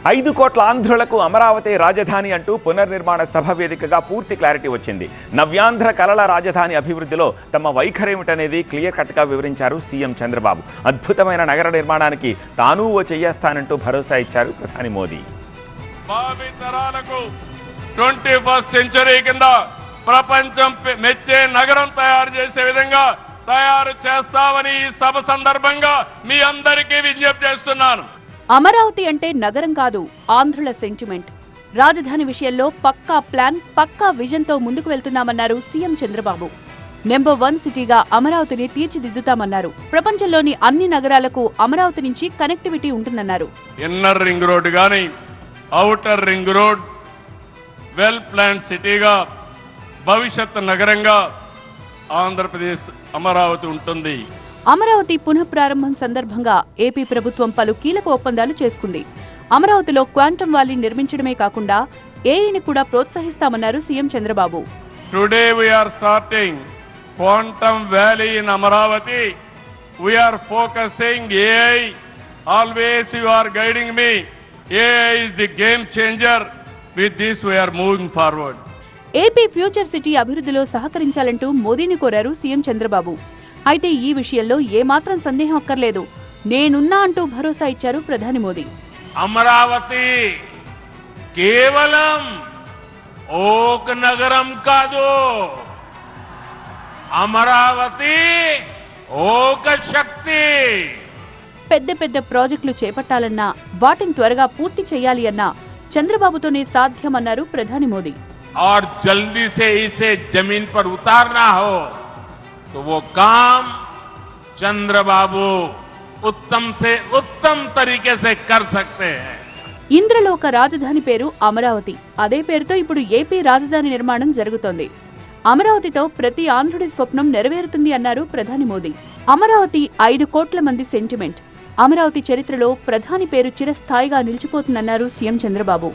5 కోట్ల ఆంధ్రులకు అమరావతి రాజధాని అంటూ పునర్నిర్మాణ సభ వేదికగా పూర్తి క్లారిటీ వచ్చింది. నవ్యాంధ్ర కలల రాజధాని అభివృద్ధిలో తమ వైఖరేమిటనేది క్లియర్ కట్గా వివరించారు సీఎం చంద్రబాబు. అద్భుతమైన నగర నిర్మాణానికి తాను ఓ చెయ్యేస్తానంటూ భరోసా ఇచ్చారు ప్రధాని మోదీ. భావితరాలకు 21st సెంచరీ కింద ప్రపంచం మెచ్చే నగరం తయారు చేసే విధంగా తయారు చేస్తామని ఈ సభ సందర్భంగా మీ అందరికీ విజ్ఞప్తి చేస్తున్నాను. అమరావతి అంటే నగరం కాదు, ఆంధ్రుల సెంటిమెంట్. రాజధాని విషయంలో పక్కా ప్లాన్, పక్కా విజన్తో ముందుకు వెళ్తున్నామన్నారు సీఎం చంద్రబాబు. నెంబర్ 1 సిటీగా అమరావతిని తీర్చిదిద్దుతామన్నారు. ప్రపంచంలోని అన్ని నగరాలకు అమరావతి నుంచి కనెక్టివిటీ ఉంటుందన్నారు. ఇన్నర్ రింగ్ రోడ్ గాని, outer ring road, well plan సిటీగా, భవిష్యత్ నగరంగా ఆంధ్రప్రదేశ్ అమరావతి ఉంటుంది. అమరావతి పునఃప్రారంభం సందర్భంగా ఏపీ ప్రభుత్వం పలు కీలక ఒప్పందాలు చేసుకుంది. అమరావతిలో క్వాంటమ్ వ్యాలీ నిర్మించడమే కాకుండా ఏఐని కూడా ప్రోత్సహిస్తామన్నారు CM Chandrababu. Today we are starting quantum valley in Amaravati. We are focusing AI. Always you are guiding me. AI is the game changer. With this we are moving forward. AP future city అభివృద్ధిలో సహకరించాలంటూ మోదీని కోరారు CM Chandrababu. అయితే ఈ విషయంలో ఏమాత్రం సందేహం అక్కర్లేదు, నేనున్నా అంటూ భరోసా ఇచ్చారు ప్రధాని మోదీ. అమరావతి కేవలం ఒక నగరం కాదు, అమరావతి ఒక శక్తి. పెద్ద పెద్ద ప్రాజెక్టులు చేపట్టాలన్నా, వాటిని త్వరగా పూర్తి చేయాలి అన్నా చంద్రబాబుతోనే సాధ్యమన్నారు ప్రధాని మోదీ. और जल्दी से इसे जमीन पर उतारना हो तो वो काम चंद्रबाबू उत्तम से उत्तम तरीके से कर सकते हैं. ఇంద్రలోక రాజధాని పేరు అమరావతి. అదే పేరుతో ఇప్పుడు ఏపీ రాజధాని నిర్మాణం జరుగుతోంది. అమరావతితో ప్రతి ఆంధ్రుడి స్వప్నం నెరవేరుతుంది అన్నారు ప్రధాని మోదీ. అమరావతి 5 కోట్ల మంది సెంటిమెంట్. అమరావతి చరిత్రలో ప్రధాని పేరు చిరస్థాయిగా నిలిచిపోతుందన్నారు సీఎం చంద్రబాబు.